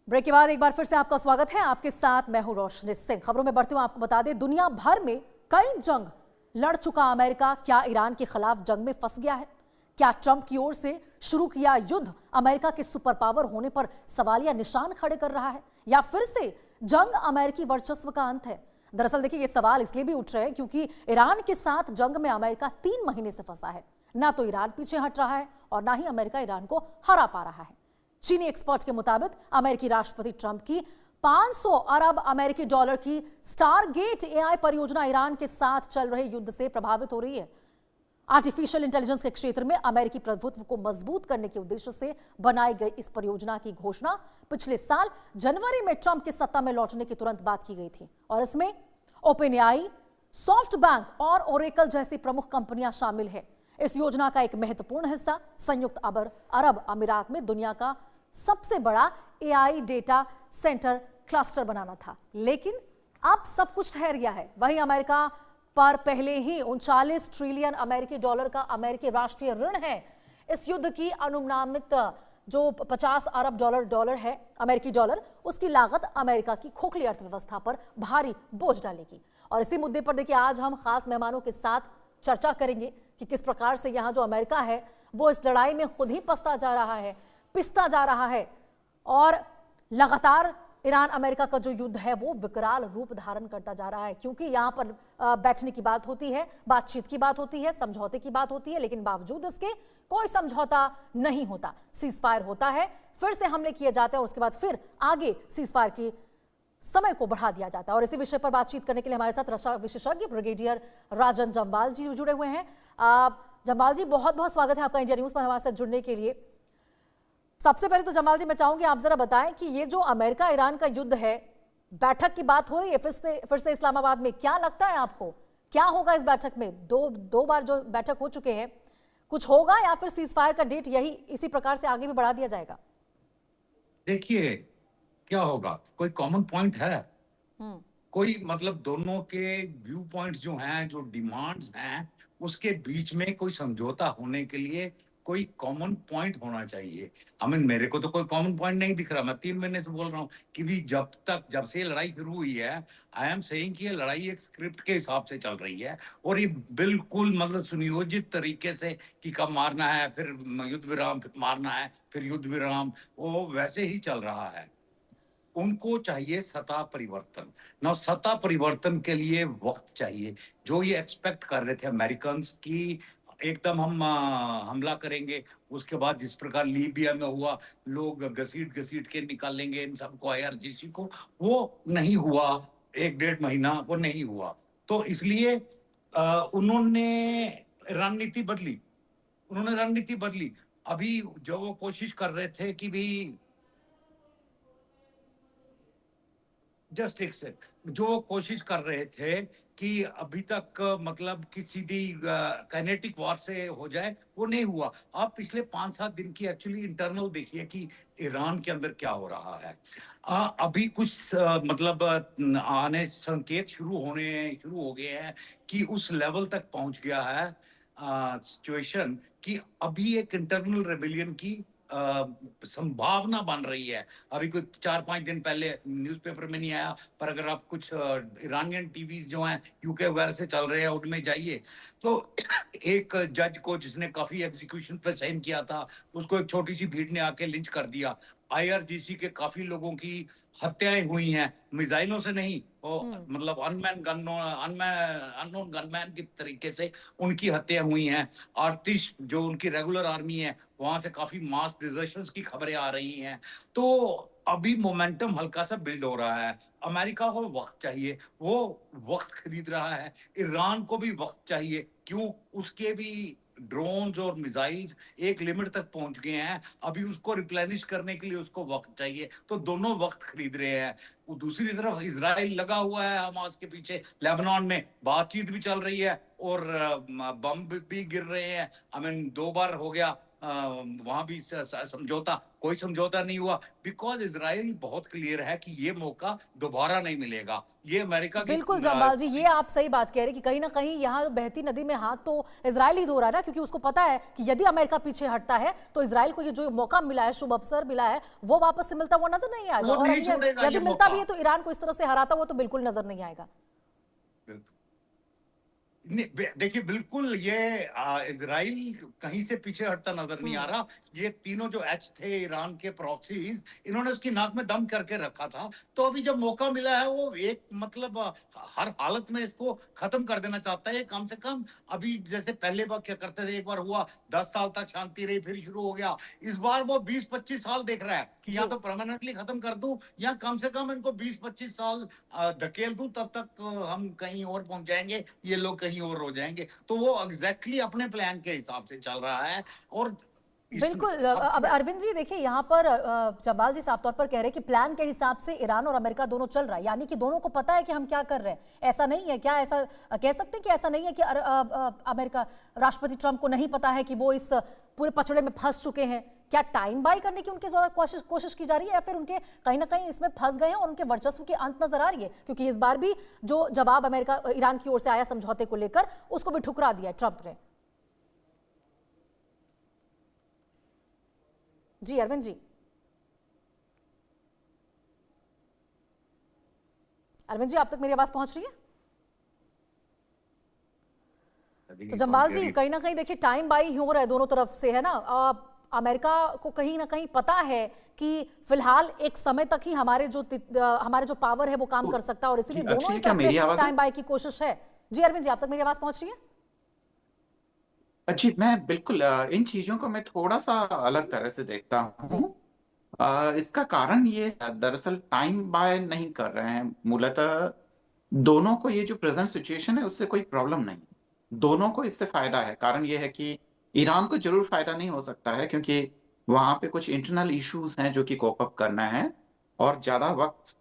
Break के बाद एक बार फिर से आपका स्वागत है। आपके साथ मैं हूं रोशनी सिंह। खबरों में बढ़ती हूं, आपको बता दें दुनिया भर में कई जंग लड़ चुका अमेरिका क्या ईरान के खिलाफ जंग में फंस गया है? क्या ट्रंप की ओर से शुरू किया युद्ध अमेरिका के सुपर पावर होने पर सवालिया निशान खड़े कर रहा है, या फिर से जंग अमेरिकी वर्चस्व का अंत है? दरअसल देखिए, ये सवाल इसलिए भी उठ रहे हैं क्योंकि ईरान के साथ जंग में अमेरिका 3 महीने से फंसा है। ना तो ईरान पीछे हट रहा है और ना ही अमेरिका ईरान को हरा पा रहा है। चीनी एक्सपर्ट के मुताबिक अमेरिकी राष्ट्रपति ट्रंप की 500 अरब अमेरिकी डॉलर की स्टारगेट एआई परियोजना ईरान के साथ चल रहे युद्ध से प्रभावित हो रही है। आर्टिफिशियल इंटेलिजेंस के क्षेत्र में अमेरिकी प्रभुत्व को मजबूत करने के उद्देश्य से बनाई गई इस परियोजना की घोषणा पिछले साल जनवरी में ट्रंप के सत्ता में लौटने के तुरंत बाद की गई थी, और इसमें ओपन एआई, सॉफ्टबैंक और ओरेकल जैसी प्रमुख कंपनियां शामिल है। इस योजना का एक महत्वपूर्ण हिस्सा संयुक्त अरब अमीरात में दुनिया का सबसे बड़ा एआई डेटा सेंटर क्लस्टर बनाना था, लेकिन अब सब कुछ ठहर गया है। वहीं अमेरिका पर पहले ही 39 ट्रिलियन अमेरिकी डॉलर का अमेरिकी राष्ट्रीय ऋण है। इस युद्ध की अनुमानित जो 50 अरब डॉलर है अमेरिकी डॉलर, उसकी लागत अमेरिका की खोखली अर्थव्यवस्था पर भारी बोझ डालेगी। और इसी मुद्दे पर देखिए, आज हम खास मेहमानों के साथ चर्चा करेंगे कि किस प्रकार से यहाँ जो अमेरिका है वो इस लड़ाई में खुद ही पिसता जा रहा है और लगातार ईरान अमेरिका का जो युद्ध है वो विकराल रूप धारण करता जा रहा है। क्योंकि यहाँ पर बैठने की बात होती है, बातचीत की बात होती है, समझौते की बात होती है, लेकिन बावजूद इसके कोई समझौता नहीं होता। सीज फायर होता है, फिर से हमले किए जाते हैं, उसके बाद फिर आगे सीज फायर की समय को बढ़ा दिया जाता है। और इसी विषय पर बातचीत करने के लिए हमारे साथ रक्षा विशेषज्ञ ब्रिगेडियर राजन जम्वाल जी जुड़े हुए हैं। जम्वाल जी, बहुत बहुत स्वागत है आपका इंडिया न्यूज पर हमारे साथ जुड़ने के लिए। सबसे पहले तो जमाल जी, मैं चाहूंगी आप जरा बताएं कि ये जो अमेरिका ईरान का युद्ध है, बैठक की बात हो रही है फिर से इस्लामाबाद में, क्या लगता है आपको क्या होगा इस बैठक में? दो बार जो बैठक हो चुके हैं, कुछ होगा या फिर सीज फायर का डेट यही इसी प्रकार से आगे भी बढ़ा दिया जाएगा? देखिए, क्या होगा, कोई कॉमन पॉइंट है? कोई मतलब दोनों के व्यू पॉइंट्स जो हैं, जो डिमांड्स हैं, उसके बीच में कोई समझौता होने के लिए कोई कॉमन पॉइंट होना चाहिए। मेरे को तो कोई कॉमन पॉइंट नहीं दिख रहा। मैं 3 महीने से बोल रहा हूँ कि भी जब से लड़ाई शुरू हुई है, आई एम सेइंग कि ये लड़ाई एक स्क्रिप्ट के हिसाब से चल रही है और ये बिल्कुल मतलब सुनियोजित तरीके से कि कब मारना है, फिर युद्ध विराम, फिर मारना है, फिर युद्ध विराम, वो वैसे ही चल रहा है। उनको चाहिए सत्ता परिवर्तन। ना सत्ता परिवर्तन के लिए वक्त चाहिए। जो ये एक्सपेक्ट कर रहे थे अमेरिकन की एकदम हम हमला करेंगे, उसके बाद जिस प्रकार लीबिया में हुआ, लोग घसीट के निकालेंगे इन सबको, आईआरजीसी को, वो नहीं हुआ। 1-1.5 महीना वो नहीं हुआ। तो इसलिए उन्होंने रणनीति बदली। अभी जो वो कोशिश कर रहे थे कि भी जस्ट एक सेकंड, जो कोशिश कर रहे थे कि अभी तक मतलब कि सीधी काइनेटिक वॉर से हो जाए, वो नहीं हुआ। आप पिछले 5-7 दिन की एक्चुअली इंटरनल देखिए कि ईरान के अंदर क्या हो रहा है। अभी कुछ मतलब आने संकेत शुरू हो गए हैं कि उस लेवल तक पहुंच गया है सिचुएशन कि अभी एक इंटरनल रेबेलियन की संभावना बन रही है। अभी कोई 4-5 दिन पहले न्यूज़पेपर में नहीं आया, पर अगर आप कुछ ईरानियन टीवी जो हैं यूके वगैरह से चल रहे हैं उनमें जाइए, तो एक जज को जिसने काफी एग्जीक्यूशन पे साइन किया था, उसको एक छोटी सी भीड़ ने आके लिंच कर दिया। आईआरजीसी के काफी लोगों की हत्याएं हुई हैं, मिसाइलों से नहीं, मतलब अननोन गनमैन की तरीके से उनकी हत्या हुई हैं। आर्टिश जो उनकी रेगुलर आर्मी है, वहां से काफी मास डिजर्शंस की खबरें आ रही हैं। तो अभी मोमेंटम हल्का सा बिल्ड हो रहा है। अमेरिका को वक्त चाहिए, वो वक्त खरीद रहा है। ईरान को भी वक्त चाहिए, क्यों? उसके भी ड्रोन्स और मिसाइल्स एक लिमिट तक पहुंच गए हैं, अभी उसको रिप्लेनिश करने के लिए उसको वक्त चाहिए। तो दोनों वक्त खरीद रहे हैं। दूसरी तरफ इजराइल लगा हुआ है हमास के पीछे, लेबनान में बातचीत भी चल रही है और बम भी गिर रहे हैं। 2 बार हो गया वहां भी समझौता, कोई समझौता नहीं हुआ, बिकॉज इजराइल बहुत क्लियर है कि ये मौका दोबारा नहीं मिलेगा। ये अमेरिका की बिल्कुल जम्बाल जी, ये आप सही बात कह रहे हैं कि कहीं ना कहीं यहाँ बहती नदी में हाथ तो इजराइल ही धो रहा है ना, क्योंकि उसको पता है कि यदि अमेरिका पीछे हटता है तो इजराइल को ये जो मौका मिला है, शुभ अवसर मिला है, वो वापस से मिलता हुआ नजर नहीं आएगा। वो और नहीं छोड़ेगा यदि ये मिलता मौका। भी है तो ईरान को इस तरह से हराता हुआ तो बिल्कुल नजर नहीं आएगा। देखिए बिल्कुल ये इजराइल कहीं से पीछे हटता नजर नहीं आ रहा। ये तीनों जो एच थे ईरान के प्रॉक्सीज, इन्होंने उसकी नाक में दम करके रखा था। तो अभी जब मौका मिला है, वो एक मतलब हर हालत में इसको खत्म कर देना चाहता है। कम से कम अभी जैसे पहले बार क्या करते थे, एक बार हुआ 10 साल तक शांति रही, फिर शुरू हो गया। इस बार वो 20-25 साल देख रहा है कि या तो परमानेंटली खत्म कर दूं या कम से कम इनको 20-25 साल धकेल दूं, तब तक हम कहीं और पहुंच जाएंगे, ये लोग कहीं और हो जाएंगे। तो वो एग्जैक्टली अपने प्लान के हिसाब से चल रहा है। और बिल्कुल। अब अरविंद जी देखिए, यहाँ पर जमाल जी साफ तौर पर कह रहे हैं कि प्लान के हिसाब से ईरान और अमेरिका दोनों चल रहा है, यानी कि दोनों को पता है कि हम क्या कर रहे हैं। ऐसा नहीं है क्या, ऐसा कह सकते हैं कि ऐसा नहीं है कि अमेरिका राष्ट्रपति ट्रंप को नहीं पता है कि वो इस पूरे पचड़े में फंस चुके हैं? क्या टाइम बाय करने की उनकी ज्यादा कोशिश की जा रही है, या फिर उनके कहीं ना कहीं इसमें फंस गए हैं और उनके वर्चस्व की अंत नजर आ रही है? क्योंकि इस बार भी जो जवाब अमेरिका ईरान की ओर से आया समझौते को लेकर, उसको भी ठुकरा दिया ट्रंप ने। जी अरविंद जी, अरविंद जी आप तक मेरी आवाज पहुंच रही है? तो जम्बाल जी कहीं ना कहीं देखिए टाइम बाई हो रहा है दोनों तरफ से, है ना। अमेरिका को कहीं ना कहीं पता है कि फिलहाल एक समय तक ही हमारे जो पावर है वो काम कर सकता है, और इसीलिए दोनों ही तरफ से टाइम बाई की कोशिश है। जी अरविंद जी आप तक मेरी आवाज पहुंच रही है? जी मैं बिल्कुल इन चीजों को मैं थोड़ा सा अलग तरह से देखता हूँ। इसका कारण ये दरअसल टाइम बाय नहीं कर रहे हैं मूलतः। दोनों को ये जो प्रेजेंट सिचुएशन है उससे कोई प्रॉब्लम नहीं, दोनों को इससे फायदा है। कारण ये है कि ईरान को जरूर फायदा नहीं हो सकता है क्योंकि वहां पे कुछ इंटरनल इश्यूज हैं जो कि कोप अप करना है, और ज्यादा वक्त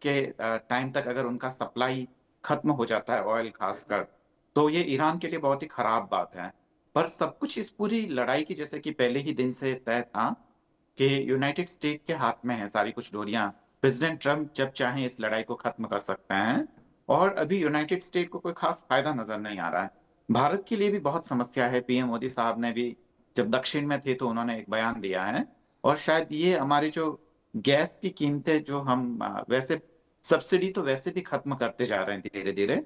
के टाइम तक अगर उनका सप्लाई खत्म हो जाता है ऑयल खासकर, तो ये ईरान के लिए बहुत ही खराब बात है। पर सब कुछ इस पूरी लड़ाई की जैसे कि पहले ही दिन से तय था कि यूनाइटेड स्टेट के हाथ में है सारी कुछ डोरियां। प्रेसिडेंट ट्रम्प जब चाहें इस लड़ाई को खत्म कर सकते हैं, और अभी यूनाइटेड स्टेट को कोई खास फायदा नजर नहीं आ रहा है। भारत के लिए भी बहुत समस्या है। पीएम मोदी साहब ने भी जब दक्षिण में थे तो उन्होंने एक बयान दिया है, और शायद ये हमारी जो गैस की कीमतें जो हम वैसे सब्सिडी तो वैसे भी खत्म करते जा रहे हैं धीरे धीरे,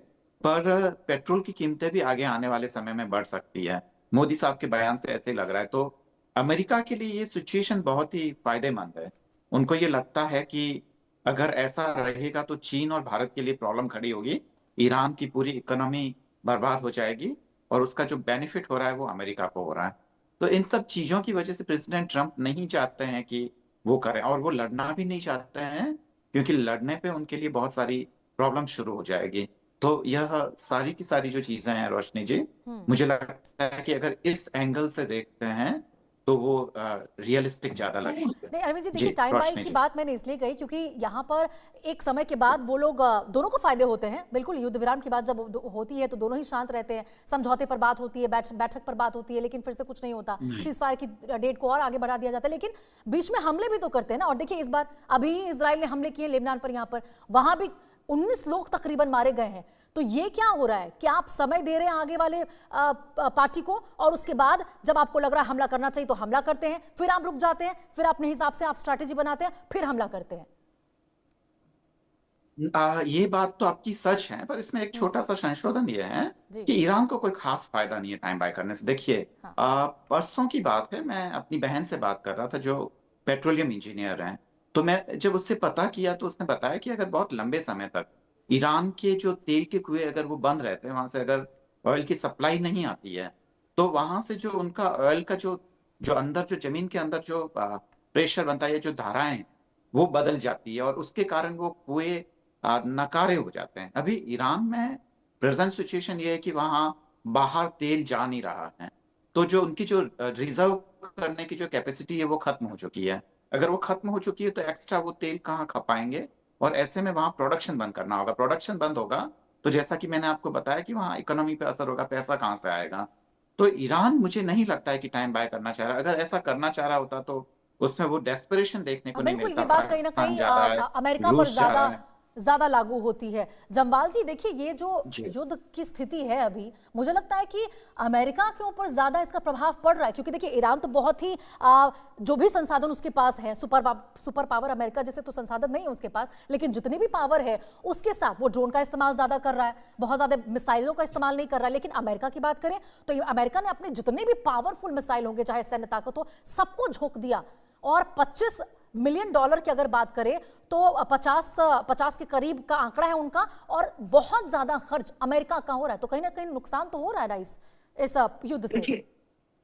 पर पेट्रोल की कीमतें भी आगे आने वाले समय में बढ़ सकती है। मोदी साहब के बयान से ऐसे लग रहा है। तो अमेरिका के लिए ये सिचुएशन बहुत ही फायदेमंद है। उनको ये लगता है कि अगर ऐसा रहेगा तो चीन और भारत के लिए प्रॉब्लम खड़ी होगी, ईरान की पूरी इकोनॉमी बर्बाद हो जाएगी, और उसका जो बेनिफिट हो रहा है वो अमेरिका को हो रहा है। तो इन सब चीजों की वजह से प्रेसिडेंट ट्रंप नहीं चाहते हैं कि वो करें, और वो लड़ना भी नहीं चाहते हैं क्योंकि लड़ने पे उनके लिए बहुत सारी प्रॉब्लम शुरू हो जाएगी। तो यह सारी की सारी जो चीजें हैं रोशनी जी, मुझे लगता है कि अगर इस एंगल से देखते हैं तो वो रियलिस्टिक ज्यादा लगेगी। नहीं अरविंद जी देखिए, टाइम बाई की बात मैंने इसलिए कही क्योंकि यहाँ पर एक समय के बाद वो लोग दोनों को फायदे होते हैं। बिल्कुल, युद्ध विराम की बात जब होती है तो दोनों ही शांत रहते हैं, समझौते पर बात होती है, बैठक पर बात होती है, लेकिन फिर से कुछ नहीं होता, सीजफायर की डेट को और आगे बढ़ा दिया जाता है, लेकिन बीच में हमले भी तो करते हैं ना। और देखिए इस बार अभी इसराइल ने हमले किए लेबनान पर, यहाँ पर वहां भी 19 लोग तकरीबन मारे गए हैं। तो ये क्या हो रहा है? क्या आप समय दे रहे हैं आगे वाले पार्टी को, और उसके बाद जब आपको लग रहा है हमला करना चाहिए तो हमला करते हैं, फिर आप रुक जाते हैं, फिर अपने हिसाब से आप स्ट्रैटेजी बनाते हैं, फिर हमला करते हैं? ये बात तो आपकी सच है, पर इसमें एक छोटा सा संशोधन ये है कि ईरान को कोई खास फायदा नहीं है टाइम बाय करने से। देखिए परसों की बात है, मैं अपनी बहन से बात कर रहा था जो पेट्रोलियम इंजीनियर हैं। तो मैं जब उससे पता किया तो उसने बताया कि अगर बहुत लंबे समय तक ईरान के जो तेल के कुएं अगर वो बंद रहते हैं, वहां से अगर ऑयल की सप्लाई नहीं आती है, तो वहां से जो उनका ऑयल का जो जो अंदर जो जमीन के अंदर जो प्रेशर बनता है या जो धाराएं हैं, वो बदल जाती है, और उसके कारण वो कुएं नकारे हो जाते हैं। अभी ईरान में प्रेजेंट सिचुएशन ये है कि वहां बाहर तेल जा नहीं रहा है, तो जो उनकी जो रिजर्व करने की जो कैपेसिटी है वो खत्म हो चुकी है। अगर वो खत्म हो चुकी है तो एक्स्ट्रा वो तेल कहाँ खपाएंगे, और ऐसे में वहां प्रोडक्शन बंद करना होगा। प्रोडक्शन बंद होगा तो जैसा कि मैंने आपको बताया कि वहां इकोनॉमी पे असर होगा, पैसा कहाँ से आएगा। तो ईरान मुझे नहीं लगता है कि टाइम बाय करना चाह रहा है। अगर ऐसा करना चाह रहा होता तो उसमें वो डेस्परेशन देखने को नहीं बिल्कुल, मिलता। ये बात कहीं ना पाकिस्तान कहीं जा रहा है, अमेरिका पर रूस जा ज्यादा रहा है। ज्यादा लागू होती है। जम्वाल जी देखिए, ये जो जी युद्ध की स्थिति है अभी, मुझे लगता है कि अमेरिका के ऊपर ज्यादा इसका प्रभाव पड़ रहा है, क्योंकि देखिए ईरान तो बहुत ही जो भी संसाधन उसके पास है, सुपर पावर अमेरिका जैसे तो संसाधन नहीं है उसके पास, लेकिन जितनी भी पावर है उसके साथ वो ड्रोन का इस्तेमाल ज्यादा कर रहा है, बहुत ज्यादा मिसाइलों का इस्तेमाल नहीं कर रहा है। लेकिन अमेरिका की बात करें तो अमेरिका ने अपने जितने भी पावरफुल मिसाइल होंगे, चाहे सैन्य ताकत हो, सबको झोंक दिया। और 25 मिलियन डॉलर की अगर बात करें तो 50 के करीब का आंकड़ा है उनका, और बहुत ज्यादा खर्च अमेरिका का हो रहा है। तो कहीं ना कहीं नुकसान तो हो रहा है ना इस युद्ध से।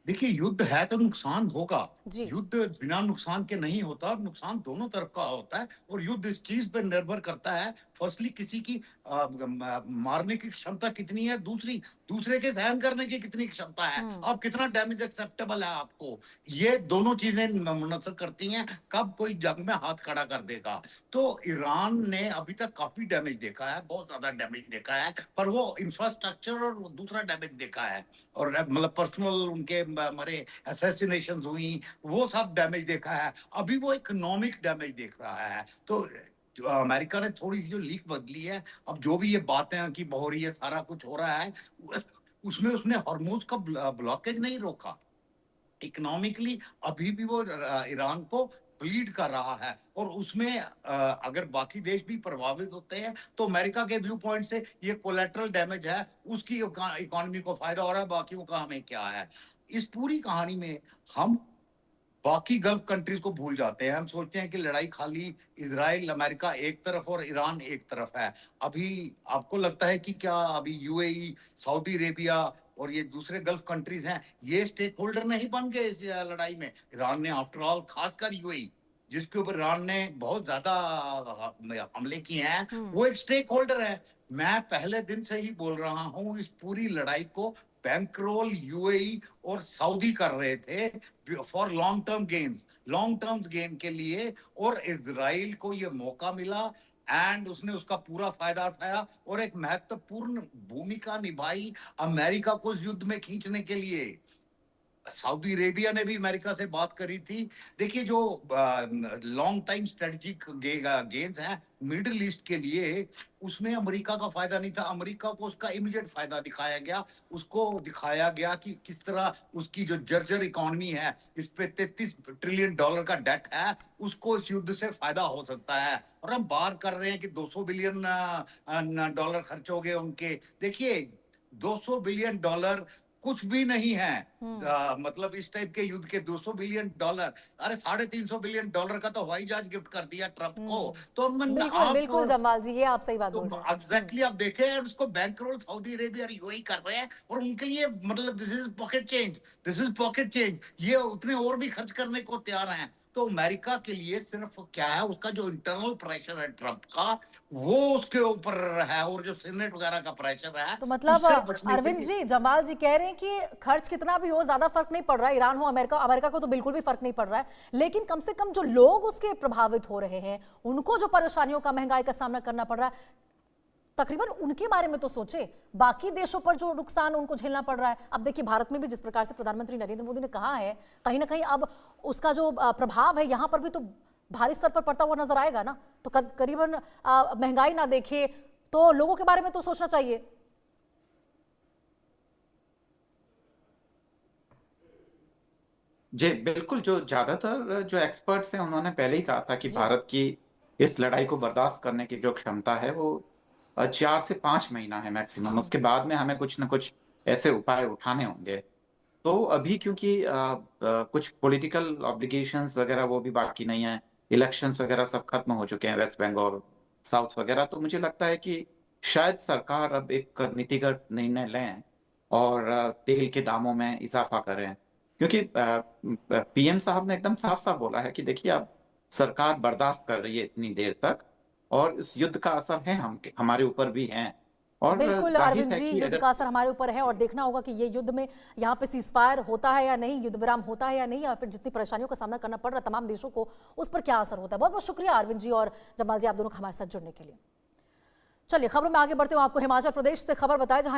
देखिए युद्ध है तो नुकसान होगा। जी। युद्ध बिना नुकसान के नहीं होता, नुकसान दोनों तरफ का होता है। और युद्ध इस चीज पर निर्भर करता है, फर्स्टली किसी की मारने की क्षमता कितनी है, दूसरे के सहन करने की कितनी क्षमता है, अब कितना डैमेज एक्सेप्टेबल है आपको। ये दोनों चीजें मुनसर करती हैं कब कोई जंग में हाथ खड़ा कर देगा। तो ईरान ने अभी तक काफी डैमेज देखा है, बहुत ज्यादा डैमेज देखा है, पर वो इंफ्रास्ट्रक्चर और दूसरा डैमेज देखा है, और मतलब पर्सनल उनके मरे असैसिनेशंस हुई, वो सब डैमेज देखा है। अभी वो इकोनॉमिक डैमेज देख रहा है। तो अमेरिका ने थोड़ी सी जो लीक बदली है, अब जो भी ये बातें की हो रही है, सारा कुछ हो रहा है, उसमें उसने हॉर्मोज का ब्लॉकेज नहीं रोका। इकोनॉमिकली अभी भी वो ईरान को ब्लीड कर रहा है, और उसमें अगर बाकी देश भी प्रभावित होते हैं तो अमेरिका के व्यू पॉइंट से ये कोलेटरल डैमेज है, उसकी इकोनॉमी को फायदा हो रहा है, बाकियों का हमें क्या है। इस पूरी कहानी में हम बाकी गल्फ कंट्रीज को भूल जाते हैं। हम सोचते हैं कि लड़ाई खाली इजराइल अमेरिका एक तरफ और ईरान एक तरफ है। अभी आपको लगता है कि क्या अभी यूएई, सऊदी अरेबिया और ये दूसरे गल्फ कंट्रीज हैं, ये स्टेक होल्डर नहीं बन गए इस लड़ाई में? ईरान ने आफ्टर ऑल, खासकर यूएई जिसके ऊपर ईरान ने बहुत ज्यादा हमले किए हैं, वो एक स्टेक होल्डर है। मैं पहले दिन से ही बोल रहा हूं, इस पूरी लड़ाई को बैंकरोल यूएई और सऊदी कर रहे थे फॉर लॉन्ग टर्म गेन के लिए, और इजराइल को ये मौका मिला एंड उसने उसका पूरा फायदा उठाया और एक महत्वपूर्ण भूमिका निभाई अमेरिका को इस युद्ध में खींचने के लिए। सऊदी अरेबिया ने भी अमेरिका से बात करी थी। देखिए जो लॉन्ग टाइम स्ट्रेटेजिक गेन्स हैं मिडिल ईस्ट के लिए, उसमें अमेरिका का फायदा नहीं था। अमेरिका को उसका इमीडिएट फायदा दिखाया गया। उसको दिखाया गया कि किस तरह उसकी जो जर्जर इकोनॉमी है, इस पे $33 ट्रिलियन का डेट है, उसको इस युद्ध से फायदा हो सकता है। और हम बात कर रहे हैं कि $200 बिलियन खर्च हो गए उनके। देखिए $200 बिलियन कुछ भी नहीं है। मतलब इस टाइप के युद्ध के $200 बिलियन, अरे $350 बिलियन का तो हवाई जहाज गिफ्ट कर दिया ट्रंप को। तो बिल्कुल जम्वाल जी, ये आप सही बात बोल रहे हैं। एग्जैक्टली आप देखें, उसको बैंकरोल सऊदी अरेबिया वही कर रहे हैं, और उनके लिए मतलब दिस इज पॉकेट चेंज। ये उतने और भी खर्च करने को तैयार हैं। तो अमेरिका के लिए सिर्फ क्या है, उसका जो इंटरनल प्रेशर है ट्रंप का, वो उसके ऊपर है, और जो सीनेट वगैरह का प्रेशर है। तो मतलब अरविंद जी, जमाल जी कह रहे हैं कि खर्च कितना भी हो, ज्यादा फर्क नहीं पड़ रहा है। ईरान हो अमेरिका को तो बिल्कुल भी फर्क नहीं पड़ रहा है, लेकिन कम से कम जो लोग उसके प्रभावित हो रहे हैं, उनको जो परेशानियों का, महंगाई का सामना करना पड़ रहा है, तकरीबन उनके बारे में तो सोचे। बाकी देशों पर जो नुकसान उनको झेलना पड़ रहा है, अब देखिए भारत में भी जिस प्रकार से प्रधानमंत्री नरेंद्र मोदी ने कहा है, कहीं ना कहीं अब उसका जो प्रभाव है यहाँ पर भी तो भारी स्तर पर पड़ता हुआ नजर आएगा ना। तो करीबन महंगाई ना देखे तो लोगों के बारे में तो सोचना चाहिए। जी बिल्कुल, जो ज्यादातर जो एक्सपर्ट्स हैं उन्होंने पहले ही कहा था कि भारत की इस लड़ाई को बर्दाश्त करने की जो क्षमता है वो 4 से 5 महीना है मैक्सिमम। उसके बाद में हमें कुछ ना कुछ ऐसे उपाय उठाने होंगे। तो अभी क्योंकि कुछ पॉलिटिकल ऑब्लिगेशंस वगैरह वो भी बाकी नहीं है, इलेक्शंस वगैरह सब खत्म हो चुके हैं, वेस्ट बंगाल, साउथ वगैरह। तो मुझे लगता है कि शायद सरकार अब एक नीतिगत निर्णय लें और तेल के दामों में इजाफा करें, क्योंकि पीएम साहब ने एकदम साफ साफ बोला है कि देखिए अब सरकार बर्दाश्त कर रही है इतनी देर तक, और इस युद्ध का असर है हमारे ऊपर भी है। और बिल्कुल अरविंद जी, युद्ध का असर हमारे ऊपर है, और देखना होगा कि ये युद्ध में यहाँ पे सीजफायर होता है या नहीं, युद्ध विराम होता है या नहीं, या फिर जितनी परेशानियों का सामना करना पड़ रहा है तमाम देशों को, उस पर क्या असर होता है। बहुत बहुत शुक्रिया अरविंद जी और जमाल जी, आप दोनों हमारे साथ जुड़ने के लिए। चलिए खबरों में आगे बढ़ते हुए आपको हिमाचल प्रदेश से खबर बताएं, जहां